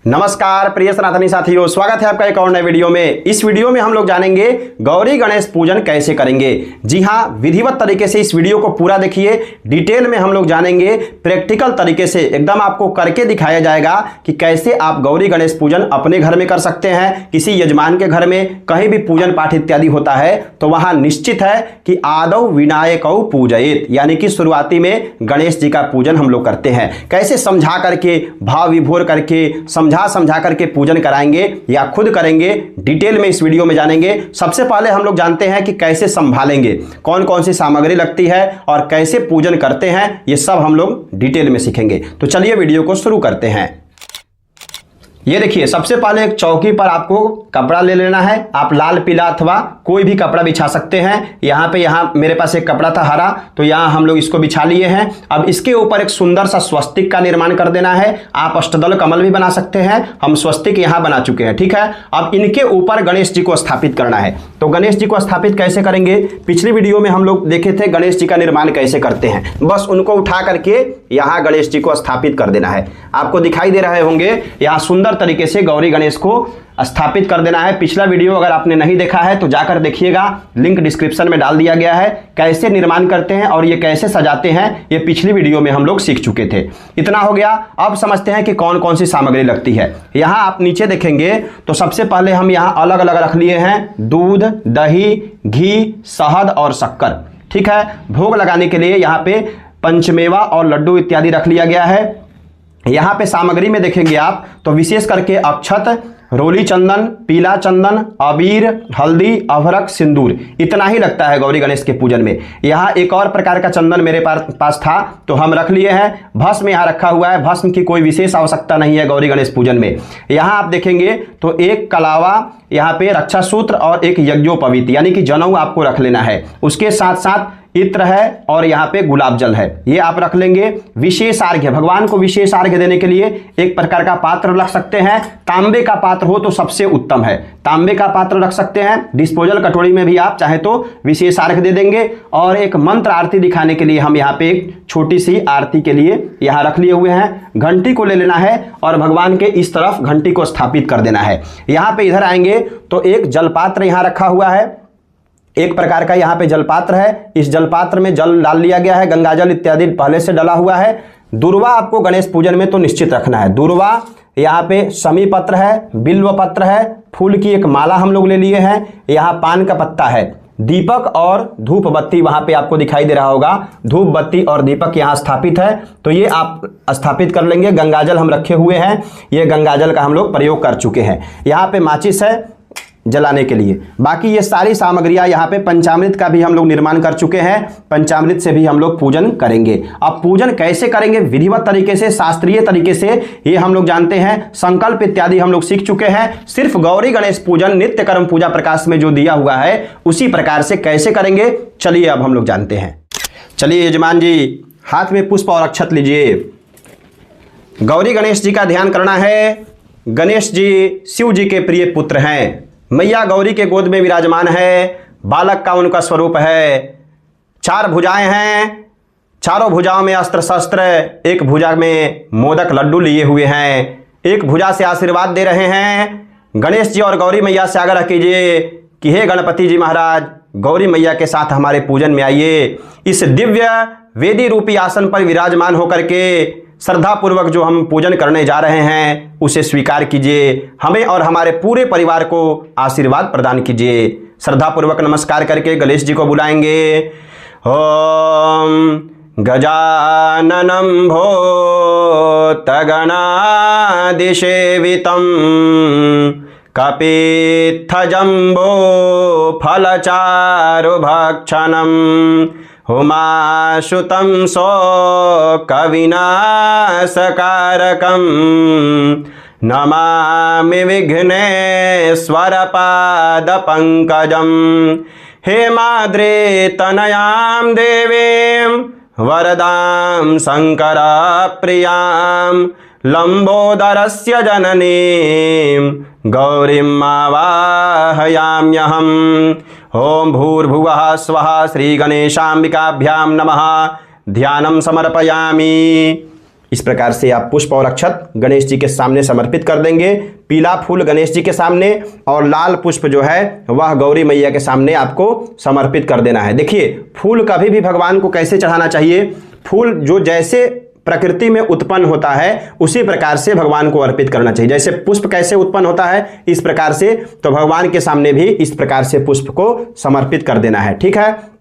नमस्कार प्रिय सनातनी साथियों, स्वागत है आपका एक और नए वीडियो में। इस वीडियो में हम लोग जानेंगे गौरी गणेश पूजन कैसे करेंगे। जी हाँ, विधिवत तरीके से इस वीडियो को पूरा देखिए। डिटेल में हम लोग जानेंगे, प्रैक्टिकल तरीके से एकदम आपको करके दिखाया जाएगा कि कैसे आप गौरी गणेश पूजन अपने घर में कर सकते हैं। किसी यजमान के घर में कहीं भी पूजन पाठ इत्यादि होता है तो वहां निश्चित है कि आदौ विनायकौ पूजयेत, यानी कि शुरुआती में गणेश जी का पूजन हम लोग करते हैं। कैसे समझा करके, भाव विभोर करके, समझा करके पूजन कराएंगे या खुद करेंगे, डिटेल में इस वीडियो में जानेंगे। सबसे पहले हम लोग जानते हैं कि कैसे संभालेंगे, कौन कौन सी सामग्री लगती है और कैसे पूजन करते हैं, ये सब हम लोग डिटेल में सीखेंगे। तो चलिए वीडियो को शुरू करते हैं। ये देखिए, सबसे पहले एक चौकी पर आपको कपड़ा ले लेना है। आप लाल पीला अथवा कोई भी कपड़ा बिछा सकते हैं। यहाँ मेरे पास एक कपड़ा था हरा, तो यहाँ हम लोग इसको बिछा लिए हैं। अब इसके ऊपर एक सुंदर सा स्वस्तिक का निर्माण कर देना है। आप अष्टदल कमल भी बना सकते हैं, हम स्वस्तिक यहाँ बना चुके हैं, ठीक है। अब इनके ऊपर गणेश जी को स्थापित करना है। तो गणेश जी को स्थापित कैसे करेंगे, पिछली वीडियो में हम लोग देखे थे गणेश जी का निर्माण कैसे करते हैं। बस उनको उठा करके यहाँ गणेश जी को स्थापित कर देना है। आपको दिखाई दे रहे होंगे, यहाँ सुंदर तरीके से गौरी गणेश को स्थापित कर देना है। पिछला वीडियो अगर आपने नहीं देखा है तो जाकर देखिएगा, लिंक डिस्क्रिप्शन में डाल दिया गया है। कैसे निर्माण करते हैं और ये कैसे सजाते हैं, ये पिछली वीडियो में हम लोग सीख चुके थे। इतना हो गया। अब समझते हैं कि कौन कौन सी सामग्री लगती है। यहाँ आप नीचे देखेंगे तो सबसे पहले हम यहाँ अलग अलग रख लिए हैं दूध, दही, घी, शहद और शक्कर, ठीक है। भोग लगाने के लिए यहाँ पे पंचमेवा और लड्डू इत्यादि रख लिया गया है। यहाँ पे सामग्री में देखेंगे आप तो विशेष करके अक्षत, रोली चंदन, पीला चंदन, अबीर, हल्दी, अभरक, सिंदूर, इतना ही लगता है गौरी गणेश के पूजन में। यहाँ एक और प्रकार का चंदन मेरे पास था तो हम रख लिए हैं। भस्म यहाँ रखा हुआ है। भस्म की कोई विशेष आवश्यकता नहीं है गौरी गणेश पूजन में। यहाँ आप देखेंगे तो एक कलावा, यहाँ पे रक्षा सूत्र और एक यज्ञोपवीत यानी कि जनेऊ आपको रख लेना है। उसके साथ साथ इत्र है और यहाँ पे गुलाब जल है, ये आप रख लेंगे। विशेष अर्घ्य, भगवान को विशेष अर्घ्य देने के लिए एक प्रकार का पात्र रख सकते हैं। तांबे का पात्र हो तो सबसे उत्तम है, तांबे का पात्र रख सकते हैं। डिस्पोजल कटोरी में भी आप चाहे तो विशेष अर्घ्य दे देंगे। और एक मंत्र आरती दिखाने के लिए हम यहाँ पे एक छोटी सी आरती के लिए यहाँ रख लिए हुए हैं। घंटी को ले लेना है और भगवान के इस तरफ घंटी को स्थापित कर देना है। यहाँ पे इधर आएंगे तो एक जलपात्र यहाँ रखा हुआ है, एक प्रकार का यहाँ पे जलपात्र है। इस जलपात्र में जल डाल लिया गया है, गंगा जल इत्यादि पहले से डला हुआ है। दूर्वा आपको गणेश पूजन में तो निश्चित रखना है। दूर्वा, यहाँ पे शमी पत्र है, बिल्व पत्र है, फूल की एक माला हम लोग ले लिए हैं। यहाँ पान का पत्ता है, दीपक और धूप बत्ती वहां पे आपको दिखाई दे रहा होगा। धूप बत्ती और दीपक यहाँ स्थापित है, तो ये आप स्थापित कर लेंगे। गंगाजल हम रखे हुए हैं, ये गंगाजल का हम लोग प्रयोग कर चुके हैं। यहाँ पे माचिस है जलाने के लिए। बाकी ये सारी सामग्रियां, यहाँ पे पंचामृत का भी हम लोग निर्माण कर चुके हैं। पंचामृत से भी हम लोग पूजन करेंगे। अब पूजन कैसे करेंगे विधिवत तरीके से, शास्त्रीय तरीके से, ये हम लोग जानते हैं। संकल्प इत्यादि हम लोग सीख चुके हैं। सिर्फ गौरी गणेश पूजन नित्य कर्म पूजा प्रकाश में जो दिया हुआ है उसी प्रकार से कैसे करेंगे, चलिए अब हम लोग जानते हैं। चलिए यजमान जी, हाथ में पुष्प और अक्षत लीजिए। गौरी गणेश जी का ध्यान करना है। गणेश जी शिव जी के प्रिय पुत्र हैं। मैया गौरी के गोद में विराजमान है। बालक का उनका स्वरूप है। 4 भुजाएं हैं, चारों भुजाओं में अस्त्र शस्त्र, एक भुजा में मोदक लड्डू लिए हुए हैं। एक भुजा से आशीर्वाद दे रहे हैं। गणेश जी और गौरी मैया से आग्रह कीजिए कि हे गणपति जी महाराज, गौरी मैया के साथ हमारे पूजन में आइए। इस दिव्य वेदी रूपी आसन पर विराजमान होकर के श्रद्धा पूर्वक जो हम पूजन करने जा रहे हैं उसे स्वीकार कीजिए। हमें और हमारे पूरे परिवार को आशीर्वाद प्रदान कीजिए। श्रद्धा पूर्वक नमस्कार करके गणेश जी को बुलाएंगे। ओम गजाननं भूतगणादिसेवितं कपित्थजम्बो फलचारुभक्षणं हुमाशुतं शोकविनाशकारकं नमामि विघ्नेश्वरपादपङ्कजं। हेमाद्रे तनयां देवीं वरदां शङ्करप्रियां लम्बोदरस्य जननीं गौरीम् आवाहयाम्यहम्। ओम भूर्भुवः स्वः श्रीगणेशाम्बिकाभ्यां नमः। ध्यानं समर्पयामि। इस प्रकार से आप पुष्प और अक्षत गणेश जी के सामने समर्पित कर देंगे। पीला फूल गणेश जी के सामने और लाल पुष्प जो है वह गौरी मैया के सामने आपको समर्पित कर देना है। देखिए फूल कभी भी भगवान को कैसे चढ़ाना चाहिए, फूल जो जैसे प्रकृति में उत्पन्न होता है उसी प्रकार से भगवान को अर्पित करना चाहिए। जैसे पुष्प कैसे उत्पन्न होता है इस प्रकार से, तो भगवान के सामने भी इस प्रकार से पुष्प को समर्पित कर देना है। ठीक है,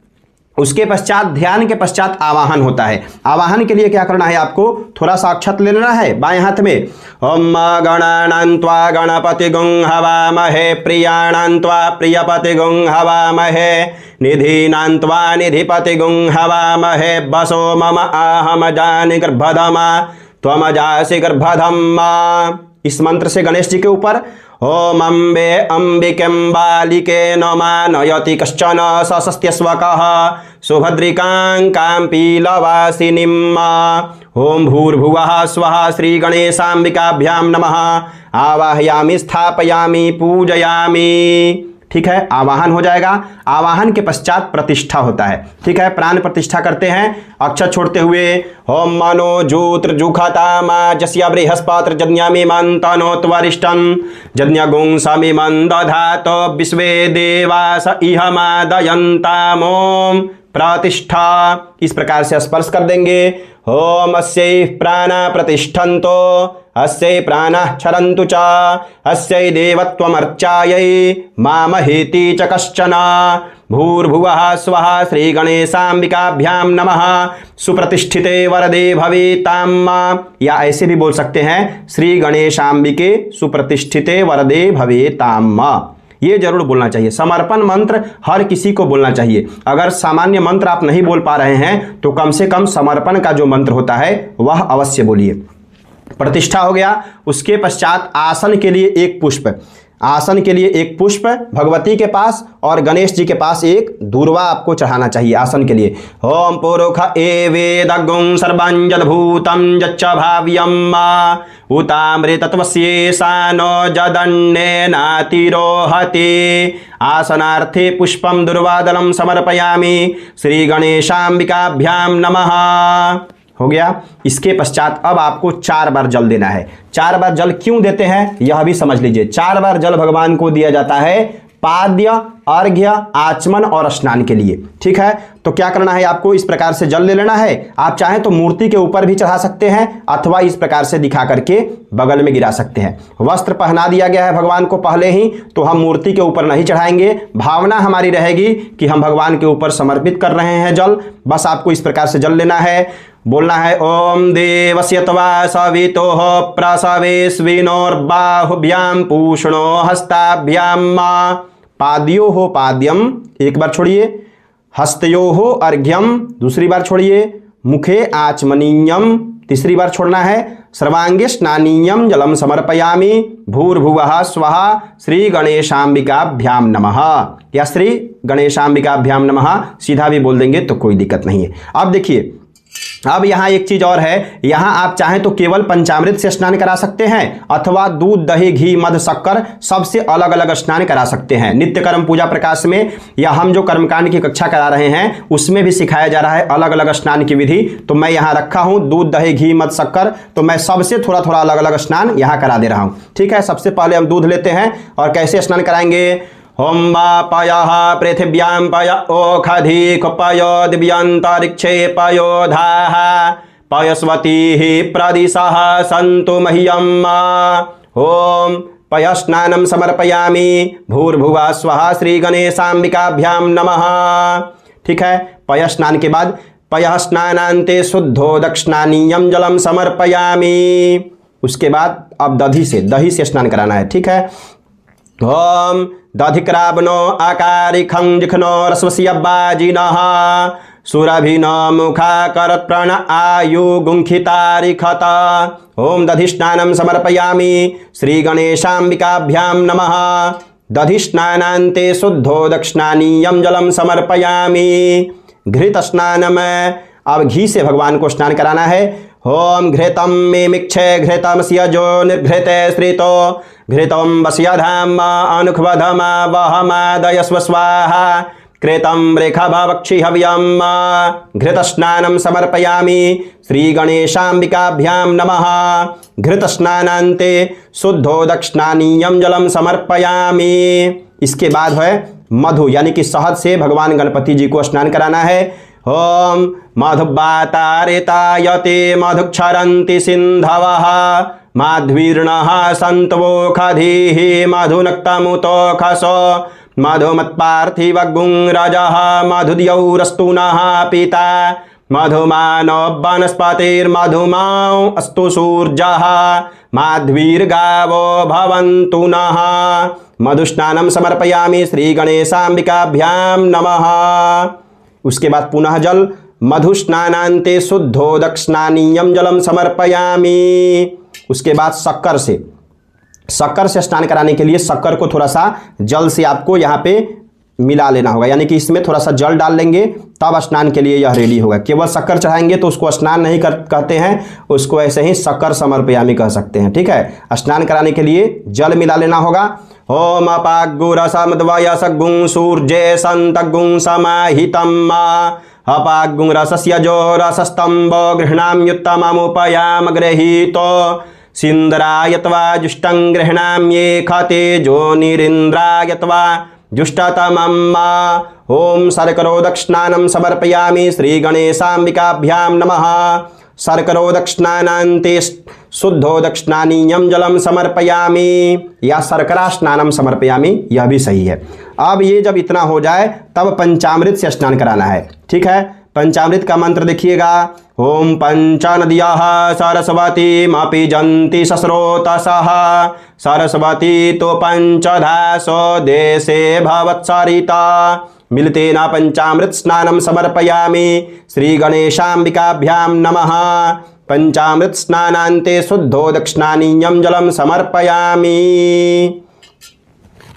उसके पश्चात ध्यान के पश्चात आवाहन होता है। आवाहन के लिए क्या करना है, आपको थोड़ा सा अक्षत ले लेना है बाएं हाथ में। ओम गणानान्त्वा गणपति गुं हवामहे प्रियाणान्त्वा प्रियपति गुं हवामहे निधीनान्त्वा निधिपति गुं हवामहे वसो मम आहम जानि गर्भधमा त्वमजासि गर्भधम्मा। इस मंत्र से गणेश जी के ऊपर ओम अम्बे अंबिकें बालिके नमानयति कश्चन सस्त्यस्वकः सुभद्रिकां कां पीलवासिनीम्। ओम भूर्भुवः स्वः श्री गणेशाम्बिकाभ्यां नमः आवाहयामि स्थापयामि पूजयामि। ठीक है, आवाहन हो जाएगा। आवाहन के पश्चात प्रतिष्ठा होता है। ठीक है, प्राण प्रतिष्ठा करते हैं अक्षत छोड़ते हुए। ओम मनो ज्योत्र जुखतामा जस्य बृहस्पति जज्ञामि मंतनोत्वरिष्टं जज्ञगुं समिमं दधातो विश्वे देवास इहमादयन्ताम्। ओम प्रतिष्ठा इस प्रकार से स्पर्श कर देंगे। ओम अस्यै प्राणा प्रतिष्ठन्तो अस्यै प्राणः क्षरन्तु च अस्यै देवत्वमर्चायै मामहेति च कश्चन भूर्भुवः स्वः श्री गणेशाम्बिकाभ्यां नमः सुप्रतिष्ठिते वरदे भवेताम्। या ऐसे भी बोल सकते हैं श्री गणेशाम्बिके सुप्रतिष्ठिते वरदे भवेताम्। ये जरूर बोलना चाहिए। समर्पण मंत्र हर किसी को बोलना चाहिए। अगर सामान्य मंत्र आप नहीं बोल पा रहे हैं तो कम से कम समर्पण का जो मंत्र होता है वह अवश्य बोलिए। प्रतिष्ठा हो गया। उसके पश्चात आसन के लिए एक पुष्प, आसन के लिए एक पुष्प भगवती के पास और गणेश जी के पास एक दूर्वा आपको चढ़ाना चाहिए आसन के लिए। ओम पुरुष एवेदगुं सर्वं भूतं यच्च भाव्यम् उतामृतत्वस्येषानो जदन्नेनातिरोहति आसनार्थे पुष्पं दुर्वादनं समर्पयामि श्री गणेशाम्बिकाभ्यां नमः। हो गया। इसके पश्चात अब आपको 4 बार जल देना है। 4 बार जल क्यों देते हैं यह भी समझ लीजिए। 4 बार जल भगवान को दिया जाता है पाद्य, अर्घ्य, आचमन और स्नान के लिए। ठीक है, तो क्या करना है, आपको इस प्रकार से जल ले लेना है। आप चाहें तो मूर्ति के ऊपर भी चढ़ा सकते हैं अथवा इस प्रकार से दिखा करके बगल में गिरा सकते हैं। वस्त्र पहना दिया गया है भगवान को पहले ही, तो हम मूर्ति के ऊपर नहीं चढ़ाएंगे। भावना हमारी रहेगी कि हम भगवान के ऊपर समर्पित कर रहे हैं जल। बस आपको इस प्रकार से जल लेना है। बोलना है ओम देवस्य त्वा सवितोः प्रसवेस्विनोर्बाहुभ्यां पूषणो हस्ताभ्यां पाद्योः पाद्यम, एक बार छोड़िए, हस्तयोः अर्घ्यम, दूसरी बार छोड़िए, मुखे आचमनीयम, तीसरी बार छोड़ना है, सर्वांगे स्नानीयम जलम समर्पयामि भूर्भुवः स्वः श्री गणेशाम्बिकाभ्यां नमः। या श्री गणेशाम्बिकाभ्यां नमः सीधा भी बोल देंगे तो कोई दिक्कत नहीं है। अब देखिए, अब यहाँ एक चीज और है। यहाँ आप चाहें तो केवल पंचामृत से स्नान करा सकते हैं अथवा दूध, दही, घी, मध, शक्कर सबसे अलग अलग स्नान करा सकते हैं। नित्य कर्म पूजा प्रकाश में या हम जो कर्मकांड की कक्षा करा रहे हैं उसमें भी सिखाया जा रहा है अलग अलग स्नान की विधि। तो मैं यहाँ रखा हूँ दूध, दही, घी, मध, शक्कर, तो मैं सबसे थोड़ा थोड़ा अलग अलग स्नान यहाँ करा दे रहा हूँ। ठीक है, सबसे पहले हम दूध लेते हैं और कैसे स्नान कराएंगे। ओम पयः पृथिव्यां पय ओखधिक पयो दिव्यंतरिक्षे पयोधाः पयस्वतीः प्रदिशः सन्तु मह्यम्। ओम पयस्नानं समर्पयामि भूर्भुवः स्वः श्री गणेशाम्बिकाभ्यां नमः। ठीक है, पय स्नान के बाद पयः स्नानान्ते शुद्धो दक्षिणानीयं जलम समर्पयामि। उसके बाद अब दही से स्नान कराना है। ठीक है, ओम दधिक्रावनो आकारिखं जिखनो रस्वस्यब्बाजिनः सुरभिनो मुखाकरत् प्रण आयु गुंखितारिखत। ओम दधिस्नानं समर्पयामि श्री गणेशाम्बिकाभ्यां नमः। दधिस्नानान्ते शुद्धो दक्षिणानीयं जलम समर्पयामि। घृत स्नान में अब घी से भगवान को स्नान कराना है। ओम घृतम मे मिक्षे घृतम स्यजो निर्घृते श्रितो घृतम वस्यधाम अनुखवधमा वहमादयस्व स्वाहा कृतं रेखाभावक्षि हव्यम घृतस्नानं समर्पयामि श्रीगणेशाम्बिकाभ्यां नमः। घृतस्नानान्ते शुद्धोदक्षिणानीयं जलं समर्पयामि। इसके बाद है मधु यानी कि शहद से भगवान गणपति जी को स्नान कराना है। ओम मधुबातारितायते मधुक्षरन्ति सिन्धवः माध्वीर्णः सन्तवोखधीः मधुनक्तमुतोखस मधुमत्पार्थिवगुंरजः मधुद्यौरस्तुनः पिता मधुमानो वनस्पतिर्मधुमाओ अस्तु सूर्यः माध्वीर्गावो भवन्तु नः। मधुस्नानं समर्पयामि श्रीगणेशाम्बिकाभ्यां नमः। उसके बाद पुनः जल मधुस्नानान्ते शुद्धोदक्षिणानीयं जलम समर्पयामि। उसके बाद शक्कर से स्नान कराने के लिए शक्कर को थोड़ा सा जल से आपको यहाँ पे मिला लेना होगा, यानी कि इसमें थोड़ा सा जल डाल लेंगे तब स्नान के लिए यह रेडी होगा। केवल शक्कर चढ़ाएंगे तो उसको स्नान नहीं कहते हैं, उसको ऐसे ही शक्कर समर्पयामि कह सकते हैं। ठीक है, स्नान कराने के लिए जल मिला लेना होगा। ओम अपागुरसमद्वयसगुं सूर्ये सन्तगुं समाहितम् अपागुरसस्य जो रसस्तम्भो गृह्णाम्युत्तममुपयाम गृहीतो सिन्द्रायत्वा जुष्टं गृह्णाम्ये खते जो निरिन्द्रायत्वा जुष्टतमम्। ओम शर्करोदक्षिणानं समर्पयामि श्रीगणेशाम्बिकाभ्यां नमः। शर्करोदक्षिणानान्ते शुद्धोदक्षिणानीयं जलं समर्पयामि या शर्करा स्नानम समर्पयामि, यह भी सही है। अब ये जब इतना हो जाए तब पंचामृत से स्नान कराना है। ठीक है, पंचामृत का मंत्र देखिएगा। ओम पंचनद्यः सरस्वतीमपि जन्ति सस्रोतसः सरस्वती तो पंचधासो देशे भवत्सरिता मिलते न पंचामृत स्नानं समर्पयामि श्रीगणेशाम्बिकाभ्यां नमः। पंचामृत स्नानान्ते शुद्धोदक्षिणानीयं जलं समर्पयामि।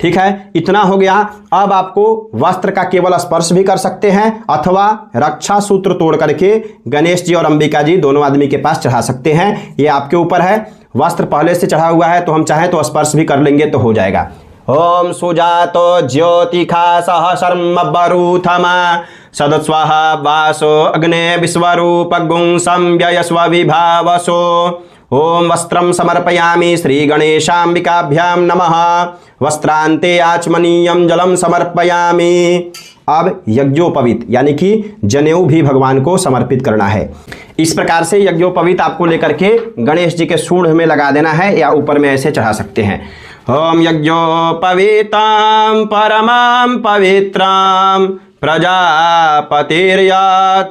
ठीक है, इतना हो गया। अब आपको वस्त्र का केवल स्पर्श भी कर सकते हैं अथवा रक्षा सूत्र तोड़ करके गणेश जी और अंबिका जी दोनों आदमी के पास चढ़ा सकते हैं, ये आपके ऊपर है। वस्त्र पहले से चढ़ा हुआ है तो हम चाहें तो स्पर्श भी कर लेंगे तो हो जाएगा। ओम सुजातो ज्योतिखा शर्म बरूथमा सदस्वाहा वासो अग्ने विश्वरूपगुं संव्ययस्व विभावसो। ओम वस्त्रं समर्पयामि श्रीगणेशाम्बिकाभ्यां नमः। वस्त्रान्ते आचमनीयं जलं समर्पयामि। अब यज्ञोपवीत यानी कि जनेऊ भी भगवान को समर्पित करना है। इस प्रकार से यज्ञोपवीत आपको लेकर के गणेश जी के सूंड में लगा देना है या ऊपर में ऐसे चढ़ा सकते हैं। ओम यज्ञोपवीतां परमां पवित्रां प्रजापतिर्यात्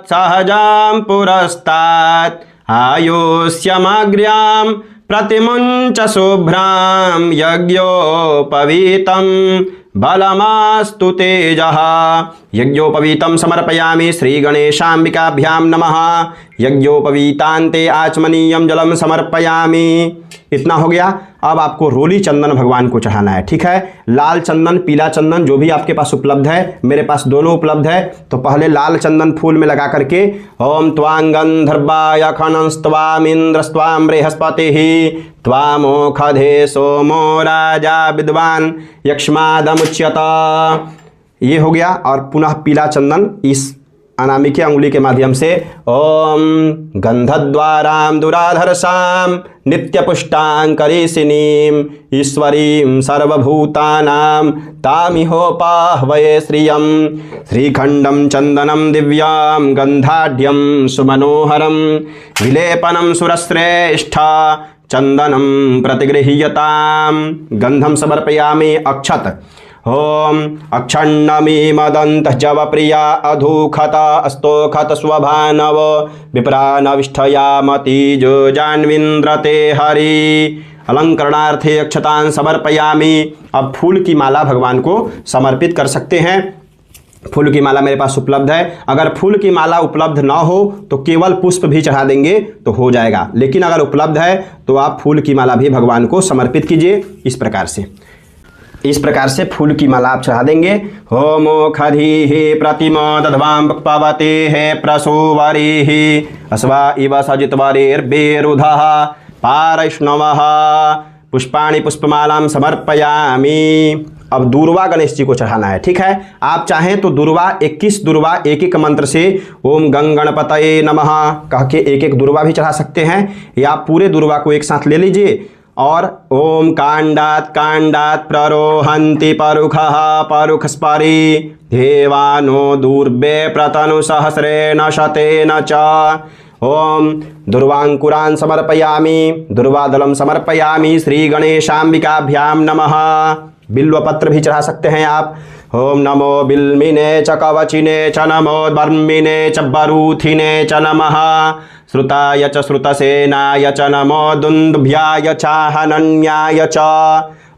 सहजां पुरस्तात् आयुष्यमग्र्यां प्रतिमुञ्च शुभ्रां यज्ञोपवीतं बलमास्तु तेजः। यज्ञोपवीतं समर्पयामि श्रीगणेशाम्बिकाभ्यां नमः। यज्ञोपवीतान्ते आचमनीयं जलं समर्पयामि। इतना हो गया। अब आपको रोली चंदन भगवान को चढ़ाना है। ठीक है, लाल चंदन पीला चंदन जो भी आपके पास उपलब्ध है, मेरे पास दोनों उपलब्ध है। तो पहले लाल चंदन फूल में लगा करके ओम त्वां गंधर्वाय खनस्त्वामिन्द्रस्त्वां बृहस्पतिः त्वामोखधे सोमो राजा विद्वान यक्ष्मादमुच्यत। ये हो गया। और पुनः पीला चंदन इस अनामिके अंगुली के माध्यम से ओम गंधद्वारां दुराधरसां नित्यपुष्टांकरीषिणीं ईश्वरीं सर्वभूतानां तामिहोपाह्वये श्रियं श्रीखंडं चंदनं दिव्यां गंधाढ्यं सुमनोहरं विलेपनं सुरश्रेष्ठ चंदनं प्रतिगृह्यतां। गंधं समर्पयामि अक्षत। ओम अक्षण्णमी मदंत जव प्रिया अधूखत अस्तोखत स्वभानव विप्रानविष्ठयामति जो जान्विन्द्रते हरि। अलंकरणार्थे अक्षतान् समर्पयामि। अब फूल की माला भगवान को समर्पित कर सकते हैं। फूल की माला मेरे पास उपलब्ध है। अगर फूल की माला उपलब्ध ना हो तो केवल पुष्प भी चढ़ा देंगे तो हो जाएगा, लेकिन अगर उपलब्ध है तो आप फूल की माला भी भगवान को समर्पित कीजिए। इस प्रकार से फूल की माला आप चढ़ा देंगे। होमो खधीः प्रतिमा दध्वां पवतेः प्रसूवरीः अस्वा इव सजितवरेर्बेरुधः पारैष्णवः। पुष्पाणि पुष्पमालां समर्पयामि। अब दूर्वा गणेश जी को चढ़ाना है। ठीक है, आप चाहें तो दूर्वा 21 दूर्वा एक एक मंत्र से ओम गंग गणपतये नमः कह के एक एक दूर्वा भी चढ़ा सकते हैं, या पूरे दूर्वा को एक साथ ले लीजिए और ओम कांडात कांडात प्ररोहन्ति परुखः परुखस्परि देवानो दूर्वे प्रतनु सहस्रेण शतेन च ओम दुर्वांकुरान् समर्पयामि दुर्वादलम समर्पयामि श्री गणेशाम्बिकाभ्याम नमः। बिल्वपत्र भी चढ़ा सकते हैं आप। ओम नमो बिल्मिने च कवचिने च नमो बर्मिने च बरूथिने च नमः श्रुताय च श्रुतसेनाय च नमो दुन्दुभ्याय चाहनन्याय च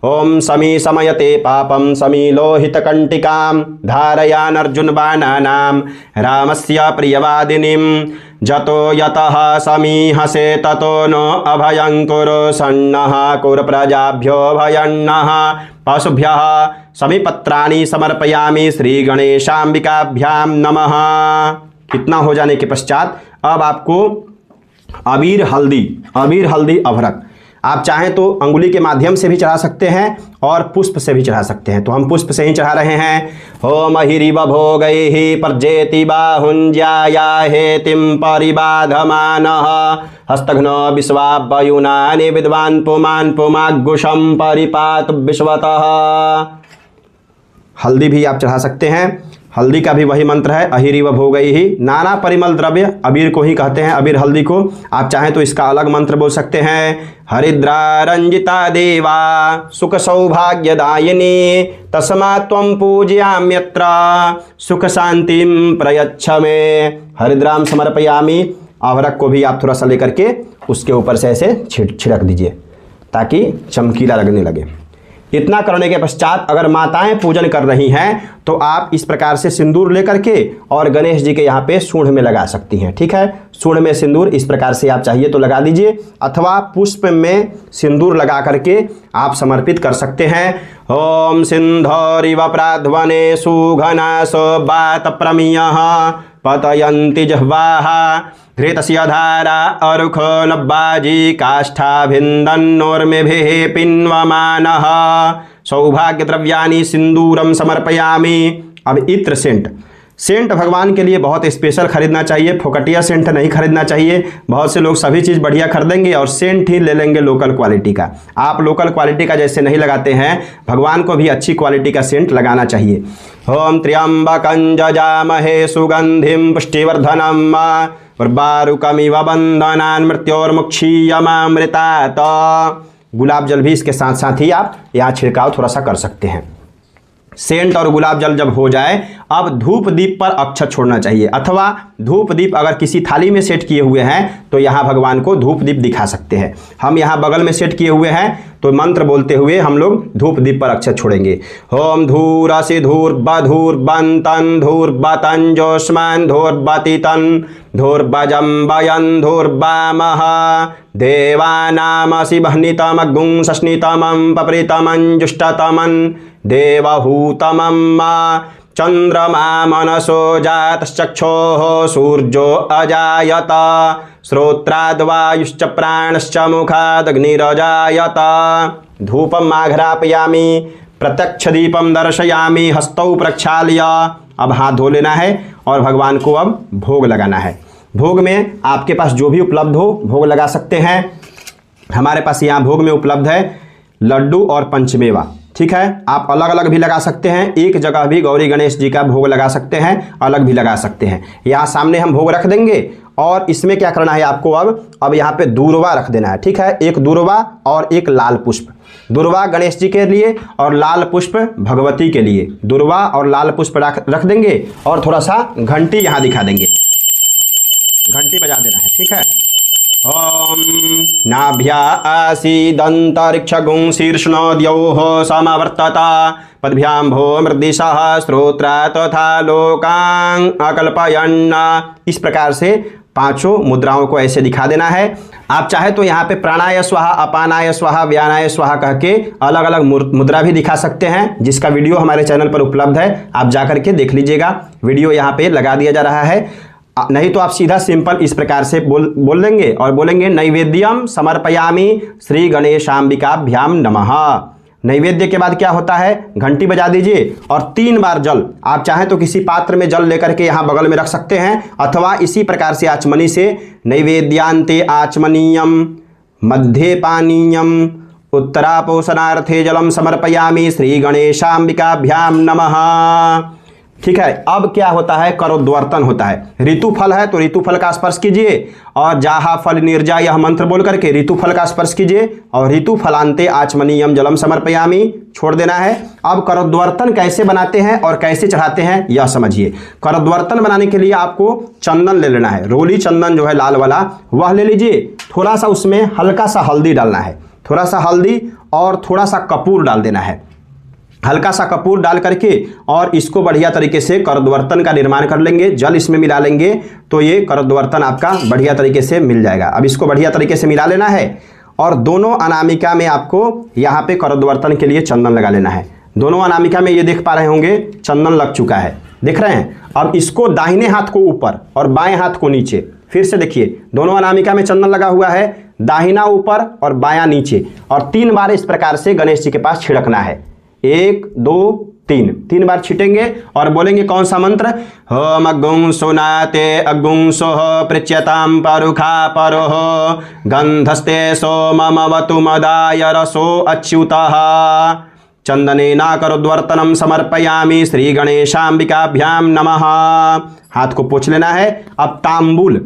ओम समी समयते पापम समी लोहितकंटिकां धारयानर्जुनबाणानां रामस्य प्रियवादिनीं जतो यतः समीहसे ततो नो अभयं कुरु सन्नः कुरु प्रजाभ्यो भयन्नः पशुभ्यः समीपत्राणि समर्पयामि श्री गणेशाम्बिकाभ्यां नमः। कितना हो जाने के पश्चात अब आपको अबीर हल्दी अभरक आप चाहें तो अंगुली के माध्यम से भी चढ़ा सकते हैं और पुष्प से भी चढ़ा सकते हैं, तो हम पुष्प से ही चढ़ा रहे हैं। ओम हिरिव भोगैहि पर्जेति बाहुंज्याया हेतिं परिबाधमानः हस्तघ्नो विश्वावयुनानि विद्वान् पुमान् पुमाग्गुषं परिपात विश्वतः। हल्दी भी आप चढ़ा सकते हैं। हल्दी का भी वही मंत्र है अहिरिव भोगैहि। नाना परिमल द्रव्य अबीर को ही कहते हैं, अबीर हल्दी को। आप चाहें तो इसका अलग मंत्र बोल सकते हैं। हरिद्रा रंजिता देवा सुख सौभाग्यदायिनी तस्मात् त्वं पूजयाम्यत्र सुख शांतिं प्रयच्छ मे। हरिद्राम समर्पयामि अभरक को भी आप थोड़ा सा लेकर के उसके ऊपर से ऐसे छिड़क दीजिए ताकि चमकीला लगने लगे। इतना करने के पश्चात अगर माताएं पूजन कर रही हैं तो आप इस प्रकार से सिंदूर लेकर के और गणेश जी के यहाँ पे सूंड में लगा सकती हैं। ठीक है, सूंड में सिंदूर इस प्रकार से आप चाहिए तो लगा दीजिए, अथवा पुष्प में सिंदूर लगा करके आप समर्पित कर सकते हैं। ओम सिंधौरिव प्राध्वने सुघना सोबात प्रमियः पतयन्ति जह्वाः घृतस्य धारा अरुखो नब्बाजी काष्ठाभिन्दन्नोर्मिभिः पिन्वमानः सौभाग्यद्रव्यानि सिंदूरम समर्पयामि। अब इत्र सेंट भगवान के लिए बहुत स्पेशल खरीदना चाहिए, फोकटिया सेंट नहीं खरीदना चाहिए। बहुत से लोग सभी चीज़ बढ़िया खरीदेंगे और सेंट ही ले लेंगे लोकल क्वालिटी का। आप लोकल क्वालिटी का जैसे नहीं लगाते हैं, भगवान को भी अच्छी क्वालिटी का सेंट लगाना चाहिए। ओम त्र्यंबकं जजामहे सुगंधिं पुष्टिवर्धनम् उर्वारुकमिव बंधनान् मृत्योर्मुक्षीयमामृतात्। गुलाब जल भी इसके साथ साथ ही आप यहाँ छिड़काव थोड़ा सा कर सकते हैं। सेंट और गुलाब जल जब हो जाए, अब धूप दीप पर अक्षत छोड़ना चाहिए, अथवा धूप दीप अगर किसी थाली में सेट किए हुए हैं तो यहाँ भगवान को धूप दीप दिखा सकते हैं। हम यहाँ बगल में सेट किए हुए हैं तो मंत्र बोलते हुए हम लोग धूप दीप पर अक्षत छोड़ेंगे। ओम धूरसि धूर्बधूर्बंतन धूर्बतन जोष्मान धूर्बतितन धूर्बजं वयं धूर्वामः देवानामसि बह्नितमग्गुं सस्नितमं पप्रितमं जुष्टतमं देवहूतमं चंद्रमा मनसो जातश्चक्षोः सूर्यो अजायत श्रोत्राद्वायुश्च प्राणश्च मुखादग्निरजायत। धूपम आघ्रापयामि प्रत्यक्ष दीपम दर्शयामि हस्तौ प्रक्षाल्य। अब हाथ धो लेना है और भगवान को अब भोग लगाना है। भोग में आपके पास जो भी उपलब्ध हो भोग लगा सकते हैं। हमारे पास यहाँ भोग में उपलब्ध है लड्डू और पंचमेवा। ठीक है, आप अलग अलग भी लगा सकते हैं, एक जगह भी गौरी गणेश जी का भोग लगा सकते हैं, अलग भी लगा सकते हैं। यहाँ सामने हम भोग रख देंगे और इसमें क्या करना है आपको, अब यहाँ पे दूर्वा रख देना है। ठीक है, एक दूर्वा और एक लाल पुष्प। दूर्वा गणेश जी के लिए और लाल पुष्प भगवती के लिए। दूर्वा और लाल पुष्प रख देंगे और थोड़ा सा घंटी यहाँ दिखा देंगे, घंटी बजा देना है। ठीक है, ओम नाभ्या आसीदंतरिक्षगुं शीर्ष्णोद्योः समवर्तत पद्भ्यां भो मृदिशः श्रोत्रा तथा लोकां अकल्पयन्। इस प्रकार से पांचों मुद्राओं को ऐसे दिखा देना है। आप चाहे तो यहाँ पे प्राणाय स्वाहा, अपानाय स्वाहा, व्यानाय स्वाहा कह के अलग अलग मुद्रा भी दिखा सकते हैं, जिसका वीडियो हमारे चैनल पर उपलब्ध है, आप जाकर के देख लीजिएगा। वीडियो यहाँ पे लगा दिया जा रहा है। नहीं तो आप सीधा सिंपल इस प्रकार से बोल देंगे और बोलेंगे नैवेद्यम समर्पयामि श्री गणेशाम्बिकाभ्याम नमः। नैवेद्य के बाद क्या होता है, घंटी बजा दीजिए और 3 बार जल, आप चाहें तो किसी पात्र में जल लेकर के यहाँ बगल में रख सकते हैं, अथवा इसी प्रकार से आचमनी से नैवेद्यांते आचमनीयम मध्ये पानीयम उत्तरापोषणार्थे जलम समर्पयामि श्री गणेशांबिकाभ्याम नमः। ठीक है, अब क्या होता है, करोद्वर्तन होता है। ऋतुफल है तो ऋतुफल का स्पर्श कीजिए और जाहा फल निर्जा यह मंत्र बोल करके ऋतुफल का स्पर्श कीजिए और ऋतुफलांते आचमनीयम जलम समर्पयामि छोड़ देना है। अब करोद्वर्तन कैसे बनाते हैं और कैसे चढ़ाते हैं यह समझिए। करोद्वर्तन बनाने के लिए आपको चंदन ले लेना है, रोली चंदन जो है लाल वाला वह ले लीजिए। थोड़ा सा उसमें हल्का सा हल्दी डालना है, थोड़ा सा हल्दी और थोड़ा सा कपूर डाल देना है, हल्का सा कपूर डाल करके और इसको बढ़िया तरीके से करोद्वर्तन का निर्माण कर लेंगे। जल इसमें मिला लेंगे तो ये करोद्वर्तन आपका बढ़िया तरीके से मिल जाएगा। अब इसको बढ़िया तरीके से मिला लेना है और दोनों अनामिका में आपको यहाँ पे करोद्वर्तन के लिए चंदन लगा लेना है। दोनों अनामिका में ये देख पा रहे होंगे चंदन लग चुका है, देख रहे हैं। अब इसको दाहिने हाथ को ऊपर और बाएं हाथ को नीचे, फिर से देखिए दोनों अनामिका में चंदन लगा हुआ है, दाहिना ऊपर और बायां नीचे, और 3 बार इस प्रकार से गणेश जी के पास छिड़कना है। 1 2 3 बार छिटेंगे और बोलेंगे कौन सा मंत्र, होम अग्गुं सुनाते अग्गुं सोह पृच्यताम परुखा परोह गंधस्ते सोममवतु मदाय रसो अच्युतः चंदनेना करोद्वर्तनम समर्पयामि श्री गणेशांबिकाभ्याम नमः। हाथ को पोंछ लेना है। अब तांबूल,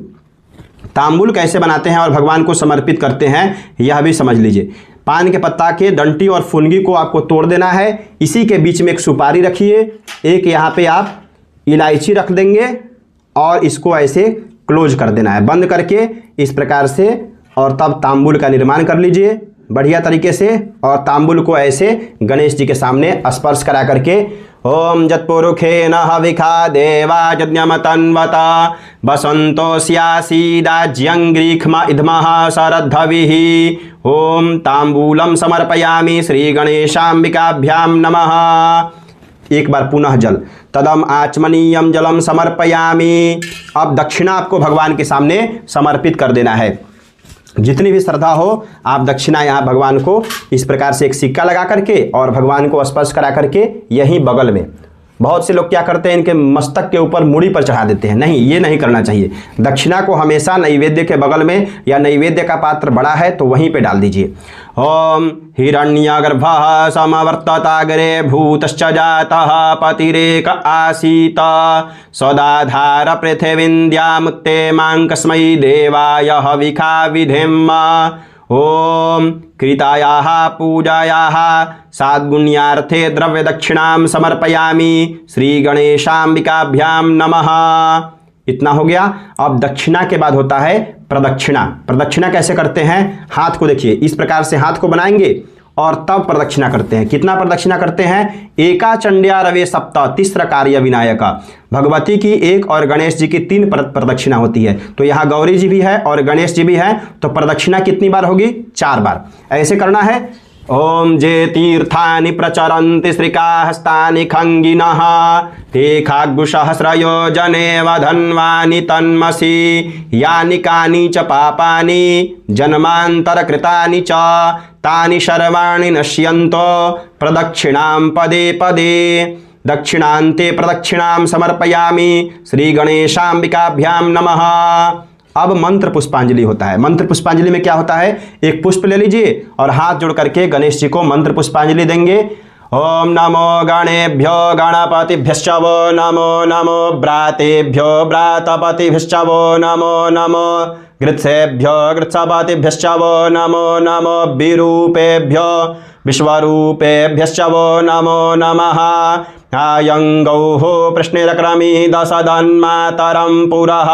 तांबूल कैसे बनाते हैं और भगवान को समर्पित करते हैं यह भी समझ लीजिए। पान के पत्ता के डंटी और फुनगी को आपको तोड़ देना है, इसी के बीच में एक सुपारी रखिए, एक यहाँ पे आप इलायची रख देंगे और इसको ऐसे क्लोज कर देना है, बंद करके इस प्रकार से, और तब तांबूल का निर्माण कर लीजिए बढ़िया तरीके से। और तांबूल को ऐसे गणेश जी के सामने स्पर्श करा करके ओम जत्पुरुखेन हविखा देवा यज्ञमतन्वता बसन्तोऽस्यासीदाज्यङ्ग्रीक्ष्म इद्मः शरद्धविः ओम तांबूलम समर्पयामि श्री गणेशांबिकाभ्यां नमः। एक बार पुनः जल, तदम आचमनीयम जलम समर्पयामि। अब दक्षिणा आपको भगवान के सामने समर्पित कर देना है। जितनी भी श्रद्धा हो आप दक्षिणा यहाँ भगवान को इस प्रकार से एक सिक्का लगा करके और भगवान को स्पर्श करा करके यहीं बगल में, बहुत से लोग क्या करते हैं इनके मस्तक के ऊपर मुड़ी पर चढ़ा देते हैं, नहीं, ये नहीं करना चाहिए। दक्षिणा को हमेशा नैवेद्य के बगल में, या नैवेद्य का पात्र बड़ा है तो वहीं पे डाल दीजिए। ओम हिरण्यगर्भः समवर्तताग्रे भूतश्च जातः पतिरेक आसीत सदाधार पृथिवीन्द्यामुत्ते माङ्कस्मै देवाय हविखा विधिम् ओम कृतायाः पूजायाः साद्गुण्यार्थे द्रव्यदक्षिणां समर्पयामि श्री गणेशांबिकाभ्यां नमः। इतना हो गया। अब दक्षिणा के बाद होता है प्रदक्षिणा। प्रदक्षिणा कैसे करते हैं, हाथ को देखिए इस प्रकार से हाथ को बनाएंगे और तब प्रदक्षिणा करते हैं। कितना प्रदक्षिणा करते हैं, एका चंड्या रवे सप्त तीसरा कार्य विनायक, भगवती की 1 और गणेश जी की 3 प्रदक्षिणा होती है। तो यहाँ गौरी जी भी है और गणेश जी भी है, तो प्रदक्षिणा कितनी बार होगी, 4 बार। ऐसे करना है। ओम जे तीर्थानि प्रचरन्ति श्रीकाहस्तानि खंगिनः ते खाग्गुसहस्रयोजने वधन्वानि तन्मसि यानि कानि च पापानि जन्मान्तरकृतानि च तानि सर्वाणि नश्यन्तो प्रदक्षिणां पदे पदे दक्षिणान्ते प्रदक्षिणां समर्पयामि श्री गणेशांबिकाभ्यां नमः। अब मंत्र पुष्पांजलि होता है। मंत्र पुष्पांजलि में क्या होता है, एक पुष्प ले लीजिए और हाथ जोड़ करके गणेश जी को मंत्र पुष्पांजलि देंगे। ओम नमो गणेभ्यो गणपतिभ्यश्च वो नमो नमो व्रातेभ्यो व्रातपतिभ्यश्च वो नमो नमो गृत्सेभ्यो गृत्सपतिभ्यश्च वो नमो नमो विरूपेभ्यो विश्वरूपेभ्यश्च वो नमो नमः। आयं गौः प्रश्नेरक्रमी दशदन्मातरं पुरः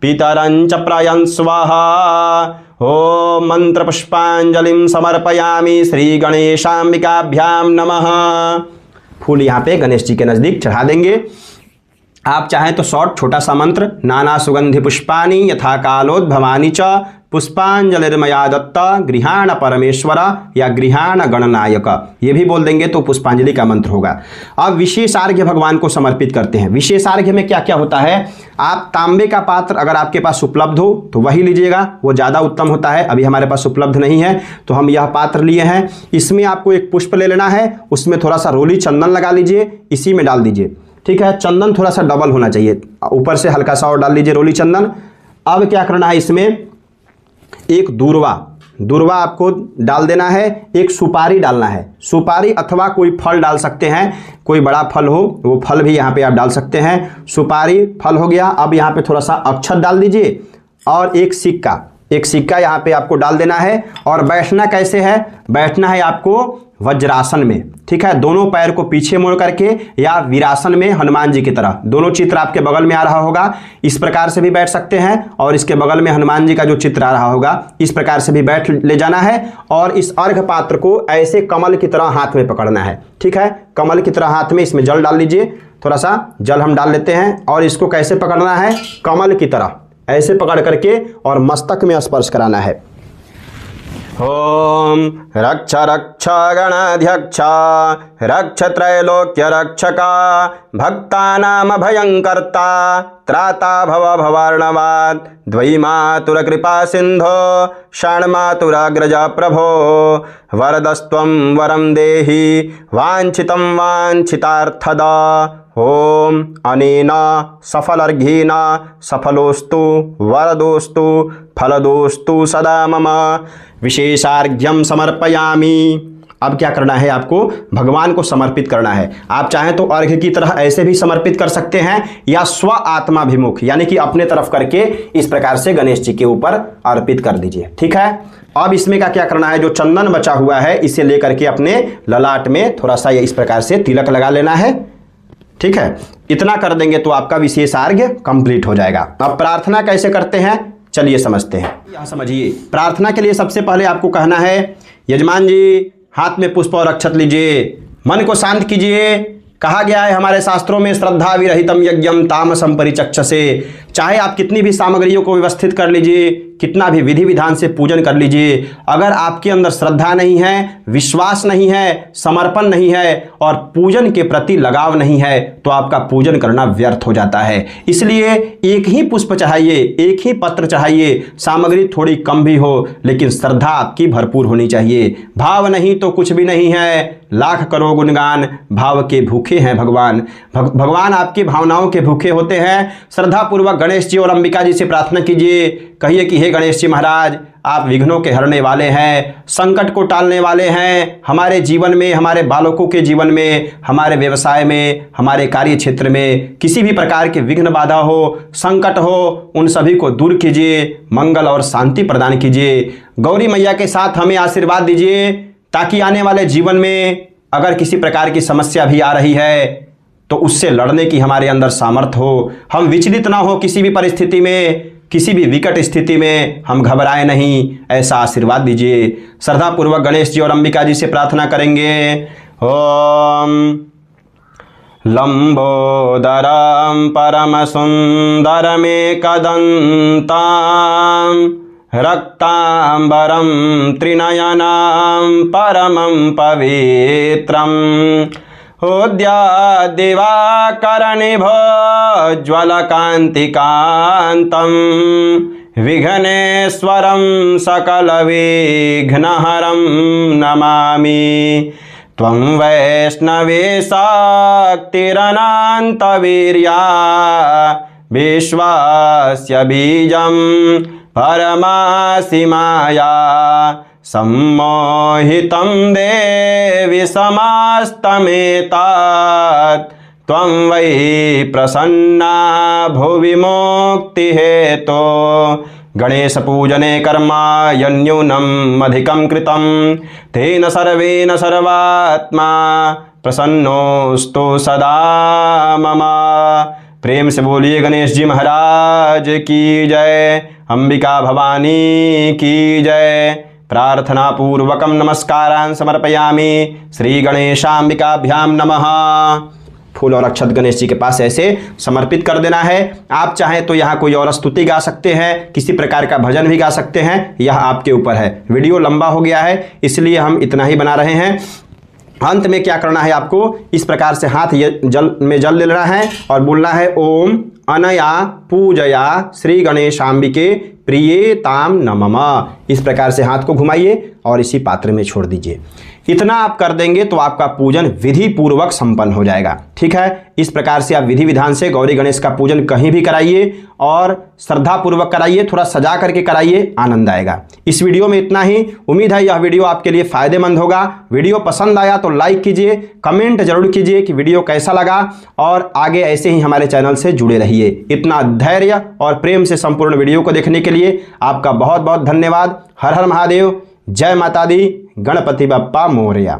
पितरं च प्रयं स्वः। ओम मंत्र पुष्पांजलिं समर्पयामि श्री गणेशांबिकाभ्यां नमः। फूल यहाँ पे गणेश जी के नज़दीक चढ़ा देंगे आप चाहें तो शॉर्ट छोटा सा मंत्र, नाना सुगंधि पुष्पानि यथा कालोद्भवानि च पुष्पांजलिर्मया दत्ता गृहाण परमेश्वर या गृहाण गणनायक, ये भी बोल देंगे तो पुष्पांजलि का मंत्र होगा। अब विशेष अर्घ्य भगवान को समर्पित करते हैं। विशेष अर्घ्य में क्या क्या होता है, आप तांबे का पात्र अगर आपके पास उपलब्ध हो तो वही लीजिएगा, वो ज़्यादा उत्तम होता है। अभी हमारे पास उपलब्ध नहीं है तो हम यह पात्र लिए हैं। इसमें आपको एक पुष्प ले लेना है, उसमें थोड़ा सा रोली चंदन लगा लीजिए, इसी में डाल दीजिए, ठीक है। चंदन थोड़ा सा डबल होना चाहिए, ऊपर से हल्का सा और डाल लीजिए रोली चंदन। अब क्या करना है, इसमें एक दूर्वा आपको डाल देना है, एक सुपारी डालना है। सुपारी अथवा कोई फल डाल सकते हैं, कोई बड़ा फल हो वो फल भी यहाँ पे आप डाल सकते हैं। सुपारी फल हो गया। अब यहाँ पे थोड़ा सा अक्षत डाल दीजिए और एक सिक्का यहाँ पे आपको डाल देना है। और बैठना कैसे है, बैठना है आपको वज्रासन में, ठीक है। दोनों पैर को पीछे मोड़ करके या वीरासन में हनुमान जी की तरह, दोनों चित्र आपके बगल में आ रहा होगा, इस प्रकार से भी बैठ सकते हैं। और इसके बगल में हनुमान जी का जो चित्र आ रहा होगा इस प्रकार से भी बैठ ले जाना है। और इस अर्घ पात्र को ऐसे कमल की तरह हाथ में पकड़ना है, ठीक है। कमल की तरह हाथ में, इसमें जल डाल लीजिए, थोड़ा सा जल हम डाल लेते हैं। और इसको कैसे पकड़ना है, कमल की तरह ऐसे पकड़ करके और मस्तक में स्पर्श कराना है। ओम रक्ष रक्ष गणाध्यक्ष रक्ष त्रैलोक्य रक्षका भक्तानाम भयंकर्ता त्राता भव भवार्णवात् द्वैमातुर कृपा सिंधो षण्मातुराग्रजा प्रभो वरदस्त्वं वरं देहि वाञ्छितं वाञ्छितार्थदा। ओम अनेन सफलर्घ्येन सफलोस्तु वरदोस्तु फलदोस्तु सदा मम विशेषार्घ्यम समर्पयामि। अब क्या करना है, आपको भगवान को समर्पित करना है। आप चाहें तो अर्घ्य की तरह ऐसे भी समर्पित कर सकते हैं या स्व आत्माभिमुख यानी कि अपने तरफ करके इस प्रकार से गणेश जी के ऊपर अर्पित कर दीजिए, ठीक है। अब इसमें क्या करना है, जो चंदन बचा हुआ है इसे लेकर के अपने ललाट में थोड़ा सा इस प्रकार से तिलक लगा लेना है, ठीक है। इतना कर देंगे तो आपका विशेष अर्घ्य कंप्लीट हो जाएगा। अब प्रार्थना कैसे करते हैं चलिए समझते हैं। यह समझिए, प्रार्थना के लिए सबसे पहले आपको कहना है, यजमान जी हाथ में पुष्प और अक्षत लीजिए, मन को शांत कीजिए। कहा गया है हमारे शास्त्रों में, श्रद्धा विरहितम यज्ञम तामसम परिचक्षसे। चाहे आप कितनी भी सामग्रियों को व्यवस्थित कर लीजिए, कितना भी विधि विधान से पूजन कर लीजिए, अगर आपके अंदर श्रद्धा नहीं है, विश्वास नहीं है, समर्पण नहीं है और पूजन के प्रति लगाव नहीं है तो आपका पूजन करना व्यर्थ हो जाता है। इसलिए एक ही पुष्प चाहिए, एक ही पत्र चाहिए, सामग्री थोड़ी कम भी हो लेकिन श्रद्धा आपकी भरपूर होनी चाहिए। भाव नहीं तो कुछ भी नहीं है, लाख करो गुणगान, भाव के भूखे हैं भगवान। भगवान आपकी भावनाओं के भूखे होते हैं। श्रद्धा पूर्वक गणेश जी और अंबिका जी से प्रार्थना कीजिए, कहिए कि हे गणेश जी महाराज, आप विघ्नों के हरने वाले हैं, संकट को टालने वाले हैं। हमारे जीवन में, हमारे बालकों के जीवन में, हमारे व्यवसाय में, हमारे कार्य क्षेत्र में किसी भी प्रकार के विघ्न बाधा हो, संकट हो, उन सभी को दूर कीजिए, मंगल और शांति प्रदान कीजिए। गौरी मैया के साथ हमें आशीर्वाद दीजिए ताकि आने वाले जीवन में अगर किसी प्रकार की समस्या भी आ रही है तो उससे लड़ने की हमारे अंदर सामर्थ्य हो, हम विचलित ना हो किसी भी परिस्थिति में, किसी भी विकट स्थिति में हम घबराए नहीं, ऐसा आशीर्वाद दीजिए। श्रद्धापूर्वक गणेश जी और अंबिका जी से प्रार्थना करेंगे। ओम लंबोदरम परम सुंदरमेकदंताम रक्तांबरम त्रिनयनां परमं पवित्रम् उद्याद्दिवाकरनिभोज्ज्वलकान्तिकान्तं विघ्नेश्वरं सकलविघ्नहरं नमामि। त्वं वैष्णवे शक्तिरनन्तवीर्या विश्वस्य बीजं परमासि माया सम्मोहितं देवि समस्तमेतत् त्वं वै प्रसन्ना भुवि मुक्तिहेतो। गणेश पूजने कर्माण्यूनम् अधिकं कृतं तेन सर्वेण सर्वात्मा प्रसन्नोस्तु सदा मम। प्रेम से बोलिए गणेश जी महाराज की जय, अंबिका भवानी की जय। प्रार्थना पूर्वकं नमस्कारान् समर्पयामि। श्री गणेशांबिकाभ्यां नमः। फूल और अक्षत गणेश जी के पास ऐसे समर्पित कर देना है। आप चाहें तो यहाँ कोई और स्तुति गा सकते हैं, किसी प्रकार का भजन भी गा सकते हैं, यह आपके ऊपर है। वीडियो लंबा हो गया है इसलिए हम इतना ही बना रहे हैं। अंत में क्या करना है, आपको इस प्रकार से हाथ जल में जल ले लेना है और बोलना है ओम अनया पूजया श्री गणेशांबिके प्रियेताम नमः। इस प्रकार से हाथ को घुमाइए और इसी पात्र में छोड़ दीजिए। इतना आप कर देंगे तो आपका पूजन विधि पूर्वक संपन्न हो जाएगा। ठीक है, इस प्रकार से आप विधि विधान से गौरी गणेश का पूजन कहीं भी कराइए और श्रद्धा पूर्वक कराइए, थोड़ा सजा करके कराइए, आनंद आएगा। इस वीडियो में इतना ही। उम्मीद है यह वीडियो आपके लिए फायदेमंद होगा। वीडियो पसंद आया तो लाइक कीजिए, कमेंट जरूर कीजिए कि वीडियो कैसा लगा और आगे ऐसे ही हमारे चैनल से जुड़े रहिए। इतना धैर्य और प्रेम से संपूर्ण वीडियो को देखने के लिए आपका बहुत बहुत धन्यवाद। हर हर महादेव, जय माता दी, गणपति बप्पा मोरया।